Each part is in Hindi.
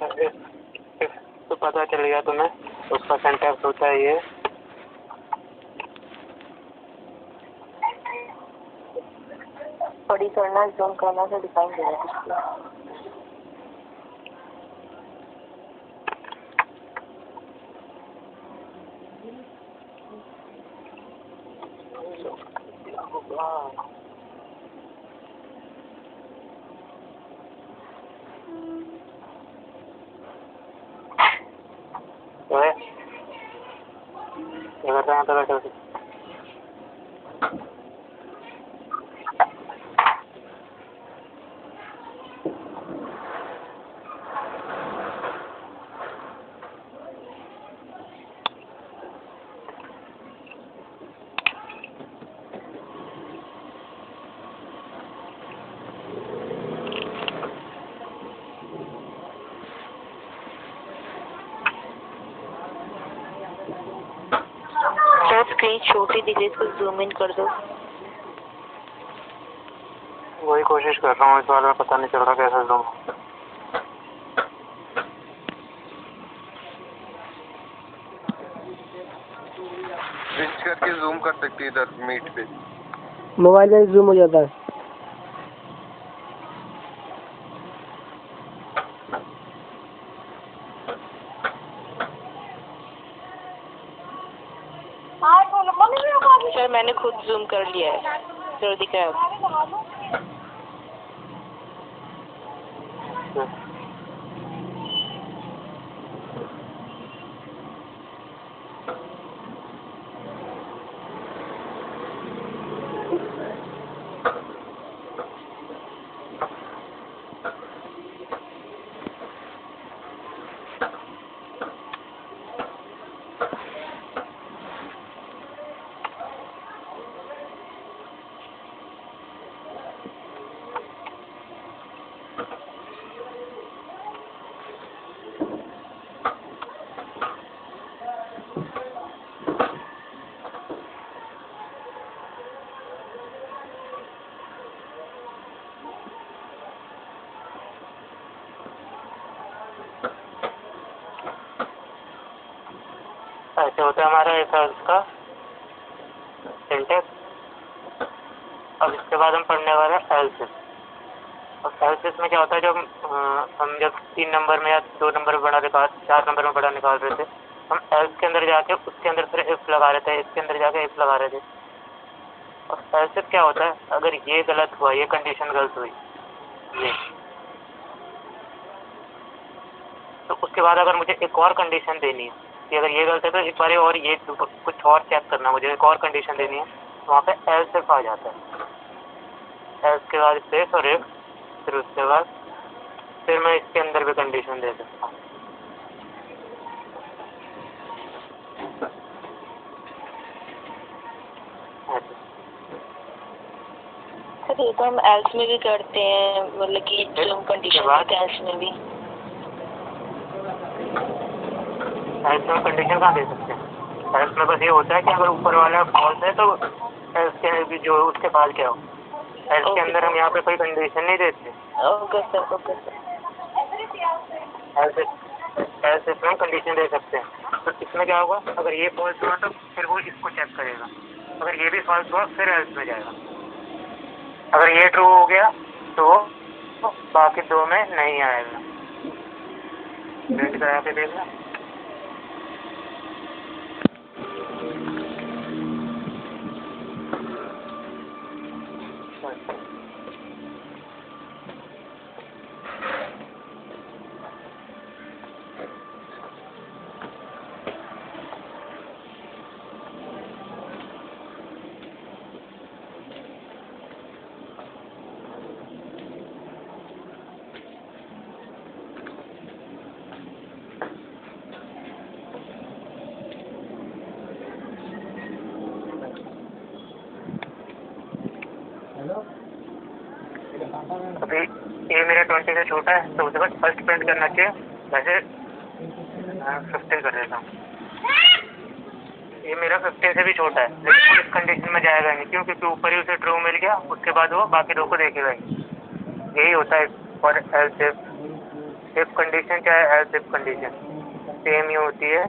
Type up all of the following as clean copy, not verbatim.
तो पता चल गया तुम्हें, उसका सिंटैक्स होता है ये। बड़ी करना, जूम करना से डिफाइन देना डिस्प्ले। क्या कर रहे हैं तो बैठे? स्क्रीन छोटी दिख रही है, इसको जूम इन कर दो। वही कोशिश कर रहा हूँ, इस बार में पता नहीं चल रहा कैसे जूम। स्विच करके जूम कर सकती है इधर मीट पे। मोबाइल में जूम हो जाता है। सर मैंने खुद जूम कर लिया है, जो दिख रहा है। ऐसे होता है हमारा एक का सिंटैक्स। अब इसके बाद हम पढ़ने वाले हैं एल्सिफ। और एल्सिफ में क्या होता है, जब हम जब 3 नंबर में या 2 नंबर में बड़ा निकाल, 4 नंबर में बड़ा निकाल रहे थे, हम एल्स के अंदर जाके उसके अंदर फिर इफ लगा रहे थे, इसके अंदर जाके इफ लगा रहे थे। और एल्सिफ क्या होता है, अगर ये गलत हुआ, ये कंडीशन गलत हुई, ये, तो उसके बाद अगर मुझे एक और कंडीशन देनी है कि अगर ये गलत है तो एक बार और ये कुछ और चेक करना, मुझे एक और कंडीशन देनी है, तो वहाँ पे एल्सिफ आ जाता है। एल्स के बाद स्पेस और इफ, फिर उसके बाद फिर मैं इसके अंदर भी कंडीशन दे सकता हूँ। सर ये तो हम एल्स में भी करते हैं, मतलब कि जूम कंडीशन देते हैं एल्स में भी। एल्स में कंडीशन कहाँ दे सकते हैं? एल्स में बस ये होता है कि अगर ऊपर वाला फॉल्स है तो एल्स के भी जो उसके बाद क्या हो। एल्स के अंदर हम यहाँ पे कोई कंडीशन नहीं देते। Okay sir, okay sir. Else में कंडीशन दे सकते हैं। तो इसमें क्या होगा, अगर ये फॉल्स हुआ तो फिर वो इसको चेक करेगा, अगर ये भी फॉल्स हुआ फिर एल्स में जाएगा। अगर ये ट्रू हो गया तो वो बाकी 2 में नहीं आएगा। प्रिंट करा के देखना। अभी ये मेरा 20 से छोटा है, तो उसके बाद फर्स्ट प्रिंट करना चाहिए, वैसे 15 कर देता हूँ। ये मेरा 15 से भी छोटा है, लेकिन इस कंडीशन में जाएगा नहीं, क्यों? क्योंकि ऊपर ही उसे ट्रू मिल गया, उसके बाद वो बाकी 2 को देखेगा ही। यही होता है फॉर एल्सिफ। इफ कंडीशन चाहे एल्स इफ कंडीशन सेम ही होती है।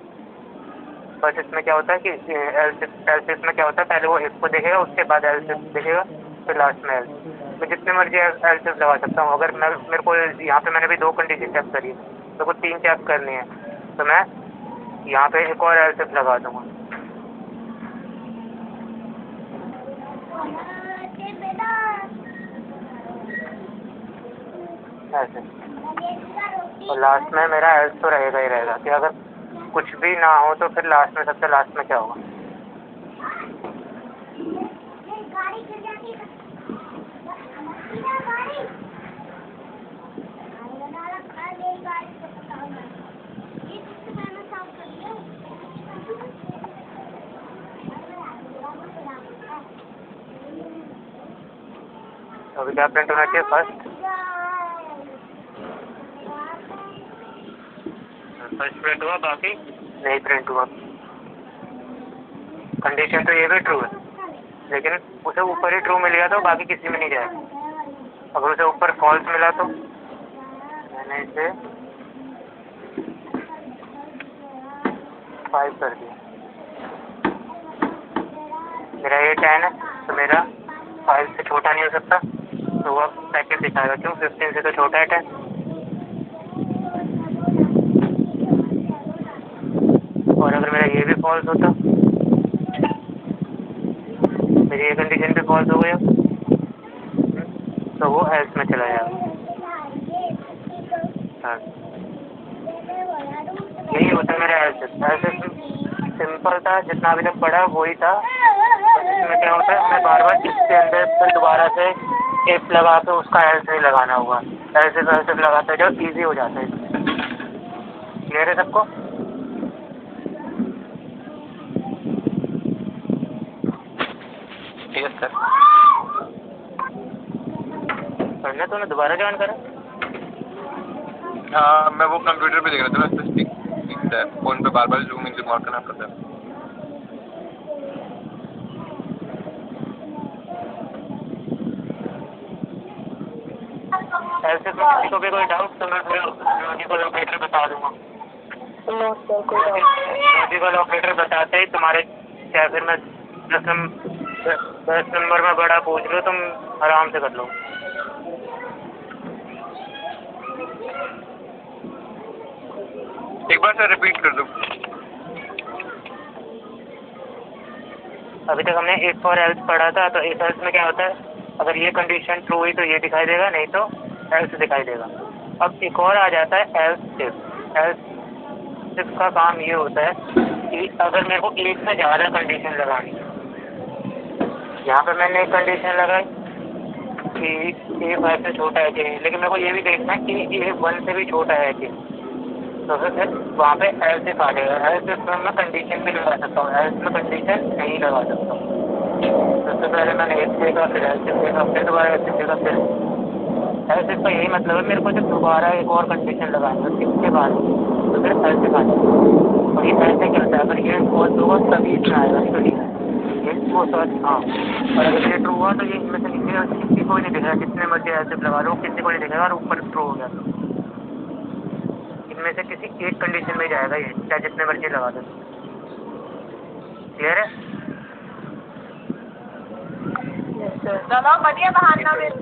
बस इसमें क्या होता है कि एल्स इफ में क्या होता है, पहले वो इफ को देखेगा, उसके बाद एल्स इफ देखेगा, फिर लास्ट में एल्स। मैं जितने मर्जी एल्स इफ लगा सकता हूँ। अगर मैं मेरे को यहाँ पे मैंने भी 2 कंडीशन चेक करी है, मेरे को 3 चेक करनी है, तो मैं यहाँ पे एक और एल्स इफ लगा दूँगा। ऐसे, और लास्ट में मेरा एल्स तो रहेगा ही रहेगा कि अगर कुछ भी ना हो तो फिर लास्ट में, सबसे लास्ट में क्या होगा। अभी क्या प्रिंट होना चाहिए? फर्स्ट प्रिंट हुआ, बाकी नहीं प्रिंट हुआ। कंडीशन तो ये भी ट्रू है, लेकिन उसे ऊपर ही ट्रू मिल गया तो बाकी किसी में नहीं जाएगा। अगर उसे ऊपर फॉल्स मिला तो मैंने इसे 5 कर दिया। मेरा ये 10 है तो मेरा 5 से छोटा नहीं हो सकता, तो वो पैकेट दिखाएगा। क्यों? 15 से तो छोटा है 10। और अगर मेरा ये भी फॉल्स होता, मेरी ये कंडीशन भी फॉल्स हो गया, तो वो एल्स में चला जाएगा। हाँ, यही होता है मेरा एल्स। सिंपल था, जितना अभी तक पढ़ा वही था। इसमें क्या होता है, मैं बार बार इसके अंदर फिर दोबारा से इफ लगा के उसका एल्स नहीं लगाना हुआ। एल्स लगाते जाओ, ईजी हो जाता है। क्लियर है सबको? Yes sir. पढ़ना तो मैं दोबारा ज्वाइन करा। हाँ, मैं वो कंप्यूटर पे देख रहा था ना, दिखता है फोन पे बार बार जूम इन जूम आउट करना पड़ता है। ऐसे तो किसी को भी कोई डाउट तो मैं लॉजिकल ऑपरेटर बता दूंगा। नो सर, कोई और लॉजिकल ऑपरेटर बताते ही तुम्हारे, चाहे फिर मैं 10 नंबर में बड़ा पूछ लो, तुम आराम से कर लो। एक बार सर रिपीट कर दो। अभी तक हमने इफ और एल्स पढ़ा था, तो इफ एल्स में क्या होता है, अगर ये कंडीशन ट्रू हुई तो ये दिखाई देगा, नहीं तो एल्स दिखाई देगा। अब एक और आ जाता है एल्स इफ। एल्स इफ का काम ये होता है कि अगर मेरे को एक से ज़्यादा कंडीशन लगानी है, यहाँ पे मैंने एक कंडीशन लगाई कि ए 5 से छोटा है कि नहीं, लेकिन मेरे को ये भी देखना है कि ए 1 से भी छोटा है कि नहीं, तो फिर वहाँ पे एल्स इफ आ जाएगा। एल्स इफ में मैं कंडीशन भी लगा सकता हूँ, एल्स में कंडीशन नहीं लगा सकता हूँ। सबसे पहले मैंने इफ देखा, फिर एल्स इफ देखा, फिर दोबारा एल्स इफ देखा, फिर एल्स इफ का यही मतलब है, मेरे को जब दोबारा एक और कंडीशन लगानी है इसके बाद तो फिर एल्स इफ आ जाएगा। और ये ऐसे चलता है, अगर ये फॉल्स होगा तभी इसमें आएगा, नहीं तो नहीं आएगा। ये वो सॉरी हाँ, और अगर ये ट्रू हुआ तो ये इनमें से नीचे किसी को नहीं दिखेगा, जितने मर्जी एल्स इफ लगा लो किसी को नहीं दिखेगा, और ऊपर ट्रू हो गया तो इनमें से किसी एक कंडीशन में जाएगा ये, चाहे जितने मर्जी लगा दो। क्लियर है? चलो बढ़िया बहाना मिल।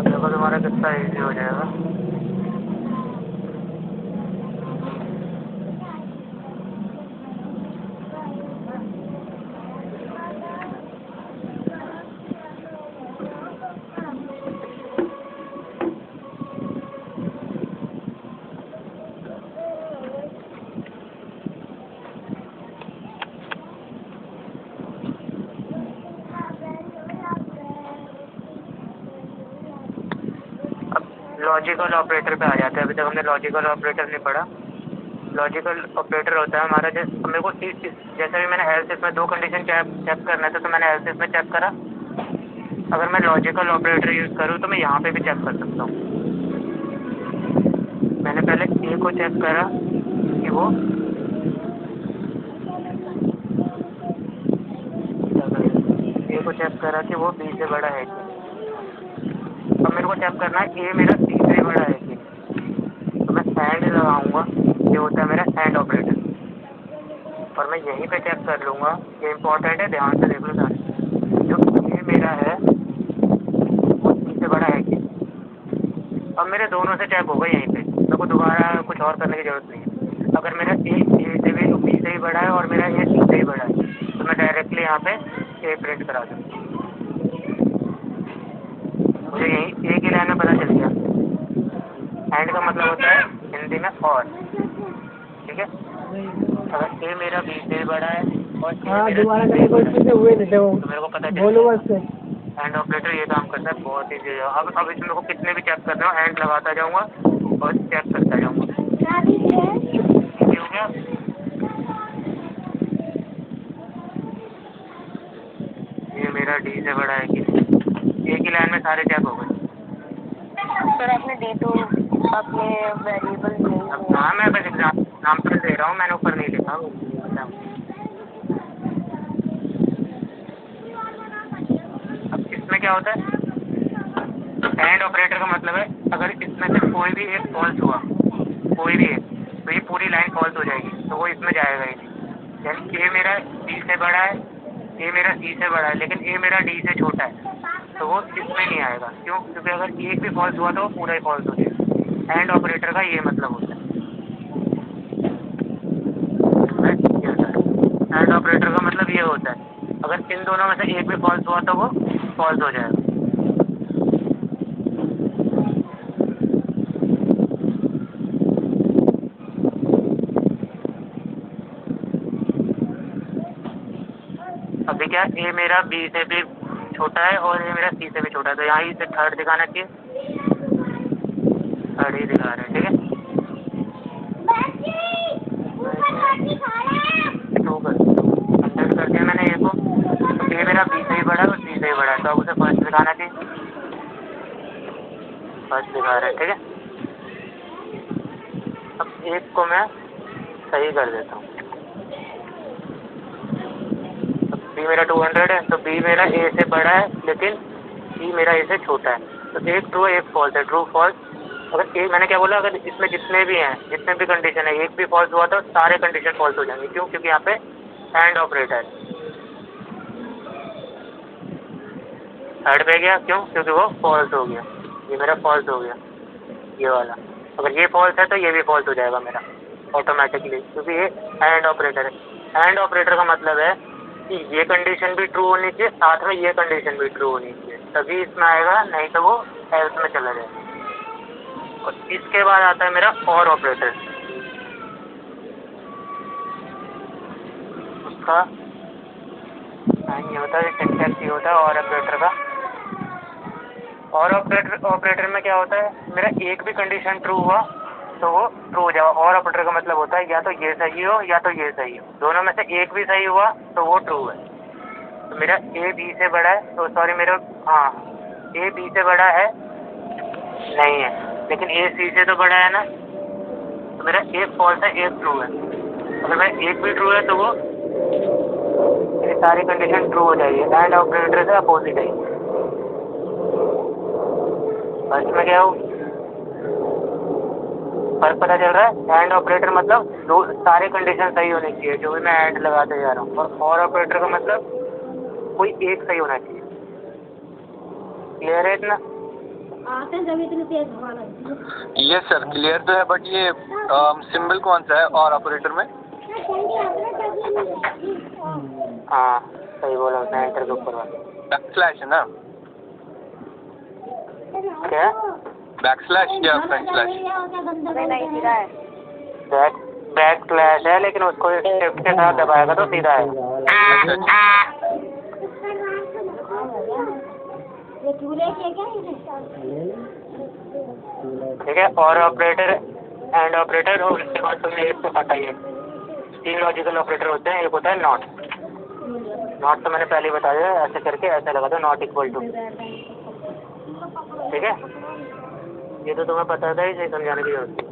देखो तुम्हारा कितना ईजी हो जाएगा। लॉजिकल ऑपरेटर पे आ जाते हैं। अभी तक हमने लॉजिकल ऑपरेटर नहीं पढ़ा। लॉजिकल ऑपरेटर होता है हमारा, जैसे मेरे को जैसे भी मैंने एल्स इफ में 2 कंडीशन चेक करना था, तो मैंने एल्स इफ में चेक करा। अगर मैं लॉजिकल ऑपरेटर यूज़ करूँ तो मैं यहाँ पे भी चेक कर सकता हूँ। मैंने पहले ए को चेक करा कि वो ए को चेक करा कि वो बी से बड़ा है कि। अब मेरे को चेक करना है ए मेरा सी से बड़ा है कि। तो मैं एंड लगाऊंगा, ये होता है मेरा एंड ऑपरेटर, और मैं यहीं पे चेक कर लूँगा। ये इंपॉर्टेंट है, ध्यान से देख लो सारे। जो ए मेरा है वो सी से बड़ा है कि। अब मेरे दोनों से चेक होगा यहीं पे, मेरे को दोबारा कुछ और करने की जरूरत नहीं है। अगर मेरा ए से भी बी से ही बड़ा है और मेरा ए सी से ही बड़ा है तो मैं डायरेक्टली यहाँ पे ए प्रिंट करा दूँ। मुझे यही ए की लाइन में पता चल गया। एंड का मतलब होता है हिंदी में और, ठीक है। अगर ए मेरा बी से बड़ा है और दोबारा करने को इसमें हुए नहीं थे वो, तो मेरे को पता चल बोलो गया। बस। एंड ऑपरेटर ये काम करता है, बहुत ईजी है। अब इसमें को कितने भी चेक करना हो एंड लगाता जाऊंगा और चेक करता जाऊंगा। ये हो गया। ये मेरा डी से बड़ा है कि। ए की लाइन में सारे चेक हो गए। सर आपने डी तो आपने वेरिएबल नहीं अब हाँ, मैं बस नाम तो दे रहा हूँ, मैंने ऊपर नहीं लिखा। अब इसमें क्या होता है, एंड ऑपरेटर का मतलब है अगर इसमें से कोई भी एक फॉल्स हुआ, कोई भी एक, तो ये पूरी लाइन फॉल्स हो जाएगी, तो वो इसमें जाएगा ही नहीं। यानी ए मेरा डी से बड़ा है, ए मेरा सी से बड़ा है, लेकिन ए मेरा डी से छोटा है, तो वो इसमें नहीं आएगा। क्यों? क्योंकि अगर एक भी फॉल्स हुआ तो वो पूरा ही फॉल्स हो जाएगा। एंड ऑपरेटर का ये मतलब होता है। एंड ऑपरेटर का मतलब ये होता है अगर इन दोनों में से एक भी फॉल्स हुआ तो वो फॉल्स हो जाएगा। अभी क्या, ए मेरा बी से भी छोटा है और ए मेरा सी से भी छोटा है, तो यहाँ इसे थर्ड दिखाना चाहिए। थर्ड ही दिखा रहे हैं, ठीक है। कंसिडर कर दिया मैंने ए को, तो ए मेरा बी से ही बड़ा है और सी से ही बड़ा है, तो अब उसे फर्स्ट दिखाना चाहिए। फर्स्ट दिखा रहे हैं, ठीक है। अब एक को मैं सही कर देता हूँ। बी मेरा 200 है, तो बी मेरा ए से बड़ा है लेकिन सी मेरा ए से छोटा है, तो एक ट्रू है एक फॉल्स है। ट्रू फॉल्स, अगर ए, मैंने क्या बोला, अगर इसमें जितने भी हैं, जितने भी कंडीशन है, एक भी फॉल्स हुआ तो सारे कंडीशन फॉल्स हो जाएंगे। क्यों? क्योंकि यहाँ पे एंड ऑपरेटर है। थर्ड पे गया, क्यों? क्योंकि वो फॉल्स हो गया, ये मेरा फॉल्स हो गया, ये वाला। अगर ये फॉल्स है तो ये भी फॉल्स हो जाएगा मेरा ऑटोमेटिकली, क्योंकि ये एंड ऑपरेटर है। एंड ऑपरेटर का मतलब है कि ये कंडीशन भी ट्रू होनी चाहिए, साथ में ये कंडीशन भी ट्रू होनी चाहिए, तभी इसमें आएगा, नहीं तो वो एल्स में चला जाएगा। और इसके बाद आता है मेरा और ऑपरेटर। उसका ये होता है, सिंटैक्स ये होता है और ऑपरेटर का। और ऑपरेटर में क्या होता है, मेरा एक भी कंडीशन ट्रू हुआ तो वो ट्रू हो जाएगा। और ऑपरेटर का मतलब होता है या तो ये सही हो या तो ये सही हो, दोनों में से एक भी सही हुआ तो वो ट्रू है। तो मेरा ए बी से बड़ा है, तो सॉरी मेरा, हाँ, ए बी से बड़ा है नहीं है, लेकिन ए सी से तो बड़ा है ना, तो मेरा एक फॉल्स है एक ट्रू है। अगर मेरा एक भी ट्रू है तो वो मेरी सारी कंडीशन ट्रू हो जाएगी। एंड ऑपरेटर से अपोजिट है। फर्स्ट में क्या हो, फर्क पता चल रहा है। एंड ऑपरेटर मतलब दो सारे कंडीशन सही होने चाहिए जो भी मैं एंड लगाते जा रहा हूँ, और ऑपरेटर का मतलब कोई एक सही होना चाहिए। क्लियर है इतना? यस सर, क्लियर तो है, बट ये सिंबल कौन सा है और ऑपरेटर में? हाँ सही बोला उसने, एंटर के ऊपर वाला। बैकस्लैश है ना? क्या? बैकस्लैश या फ्रंट स्लैश? नहीं सीधा है। बैक स्लैश है, लेकिन उसको शिफ्ट के साथ दबाएगा तो सीधा है। ठीक है। और ऑपरेटर, एंड ऑपरेटर, और उसके बाद तुमने एक तो हटाइए। 3 लॉजिकल ऑपरेटर होते हैं। एक होता है नॉट। नॉट तो मैंने पहले ही बता दिया, ऐसे करके ऐसे लगा दो, नॉट इक्वल टू। ठीक है, ये तो तुम्हें पता था, इसे समझाने की जरूरत नहीं।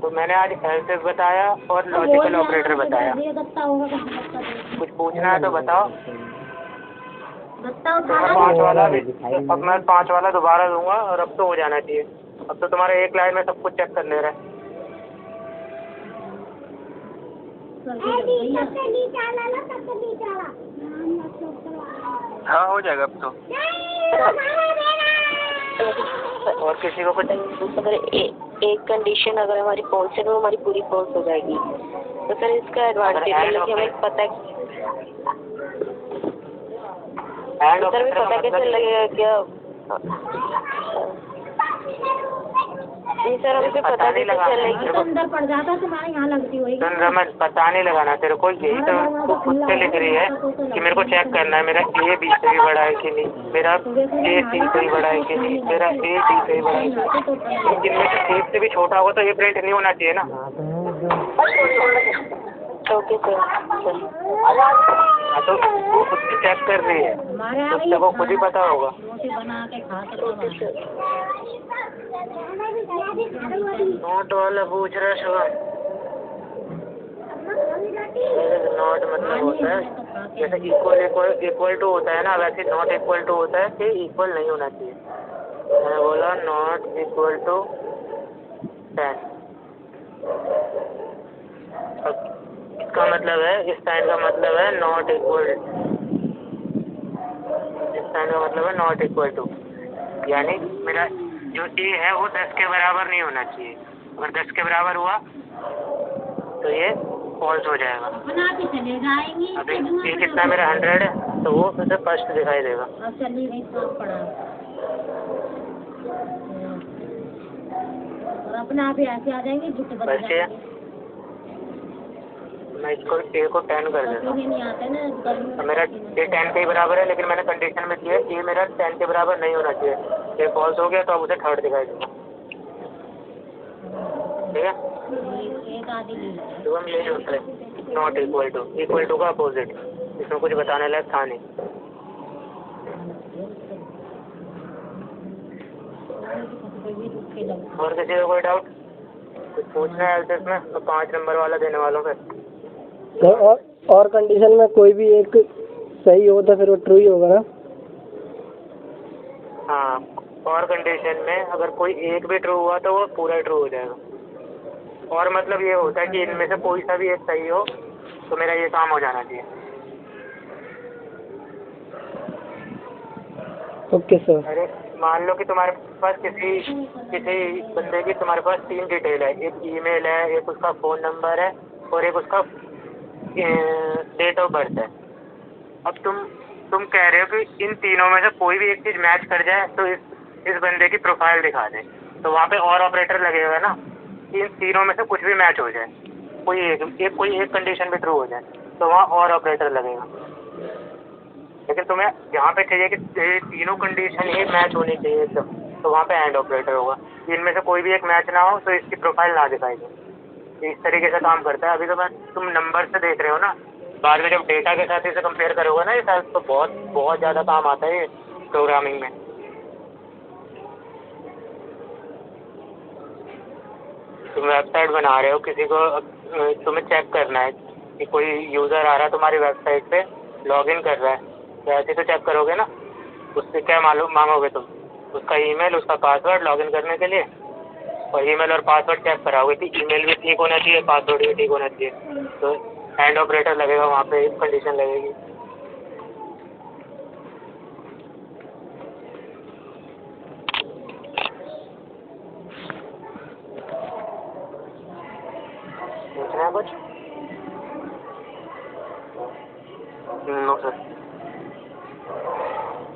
तो मैंने आज एल्सिफ बताया और लॉजिकल ऑपरेटर बताया। कुछ पूछना है तो बताओ। अब मैं 5 वाला दोबारा दूंगा और अब तो हो जाना चाहिए। अब तो तुम्हारा एक लाइन में सब कुछ चेक कर ले रहा है। हाँ हो जाएगा अब तो। और किसी को कुछ अगर एक कंडीशन अगर हमारी फॉल्स है तो हमारी पूरी फॉल्स हो जाएगी। तो सर इसका एडवांटेज है कि हमें पता है सर भी पता कैसे लगेगा क्या? नहीं सर हमें पता नहीं चलेगी। अंदर पड़ जाता तुम्हारे यहाँ लगती हुई। रमन पता नहीं लगाना तेरे को, यही तो खुद से लिख रही है कि मेरे को चेक करना है मेरा ए बी से भी बड़ा है कि नहीं, मेरा ए सी से भी बड़ा है कि नहीं, मेरा ए डी से भी बड़ा है कि नहीं। जिनमें से एक से भी छोटा होगा तो ये प्रिंट नहीं होना चाहिए ना। Okay sir. हाँ तो वो खुद से चेक कर रही है तो उससे को खुद ही पता होगा। नोट वाला पूछ रहा है शुभम। नॉट मतलब होता है जैसे इक्वल टू होता है ना, वैसे नॉट इक्वल टू होता है कि इक्वल नहीं होना चाहिए। मैंने बोला नॉट इक्वल टू 10। इसका मतलब है, इस साइन का मतलब है नॉट इक्वल, इस साइन का मतलब है नॉट इक्वल टू, यानी मेरा जो ए है वो 10 के बराबर नहीं होना चाहिए। अगर 10 के बराबर हुआ तो ये फॉल्स हो जाएगा। अभी ए कितना मेरा 100 है तो वो उसे फर्स्ट दिखाई देगा। अपना आप ऐसे आ जाएंगे बच्चे मैं इसको ए को 10 कर देता हूँ। तो मेरा ए 10 के बराबर है, लेकिन मैंने कंडीशन में दिया ए मेरा 10 के बराबर नहीं होना चाहिए। ये फॉल्स हो गया तो अब उसे थर्ड दिखाई देगा। ठीक है, तो हम यही होता है नॉट इक्वल टू का अपोजिट। इसमें कुछ बताने लायक था नहीं। और किसी को कोई डाउट कुछ पूछना है एल्सिफ में तो 5 नंबर वाला देने वालों पे। तो और कंडीशन में कोई भी एक सही हो तो फिर वो ट्रू ही होगा ना? हाँ, और कंडीशन में अगर कोई एक भी ट्रू हुआ तो वो पूरा ट्रू हो जाएगा। और मतलब ये होता है कि इनमें से कोई सा भी एक सही हो तो मेरा ये काम हो जाना चाहिए। Okay sir. अरे मान लो कि तुम्हारे पास किसी बंदे की तुम्हारे पास 3 डिटेल है, एक ईमेल है, एक उसका फ़ोन नंबर है और एक उसका डेट ऑफ बर्थ है। अब तुम कह रहे हो कि इन तीनों में से कोई भी एक चीज़ मैच कर जाए तो इस बंदे की प्रोफाइल दिखा दे, तो वहाँ पे और ऑपरेटर लगेगा ना कि इन तीनों में से कुछ भी मैच हो जाए, कोई एक कंडीशन भी ट्रू हो जाए तो वहाँ और ऑपरेटर लगेगा। लेकिन तुम्हें यहाँ पे चाहिए कि तीनों कंडीशन ही मैच होनी चाहिए एकदम, तो वहाँ पे एंड ऑपरेटर होगा। इनमें से कोई भी एक मैच ना हो तो इसकी प्रोफाइल ना दिखाई दे। इस तरीके से काम करता है। अभी तो तुम नंबर से देख रहे हो ना, बाद में जब डेटा के साथ इसे कंपेयर करोगे ना, ये शायद तो बहुत ज़्यादा काम आता है ये प्रोग्रामिंग में। तुम वेबसाइट बना रहे हो, किसी को तुम्हें चेक करना है कि कोई यूज़र आ रहा है तुम्हारी वेबसाइट पे, लॉगिन कर रहा है, तो ऐसे तो चेक करोगे ना। उससे क्या मालूम मांगोगे तुम? उसका ईमेल, उसका पासवर्ड लॉगिन करने के लिए, और ईमेल और पासवर्ड चेक कराओगे कि ईमेल भी ठीक होना चाहिए, पासवर्ड भी ठीक होना चाहिए, तो एंड ऑपरेटर लगेगा वहाँ पे, एक कंडीशन लगेगी। पूछना है कुछ? No sir.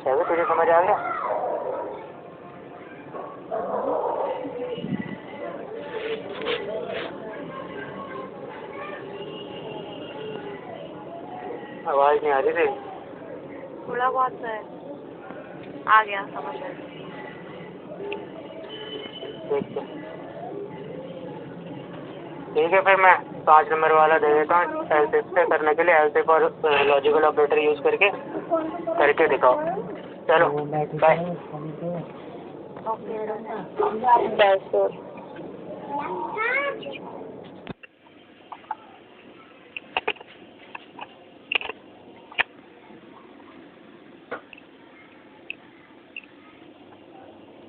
चलो तुझे समझ आ गया? आवाज़ नहीं आ रही थी। थोड़ा बहुत है, आ गया समझ में। ठीक है, फिर मैं 5 नंबर वाला दे देता हूँ एल्सिफ से करने के लिए। एल्सिफ और लॉजिकल ऑपरेटर यूज़ करके दिखाओ। चलो बाय। ओके।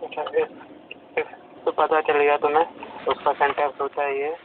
अच्छा, तो पता चल गया तुम्हें उसका सिंटैक्स होता है ये।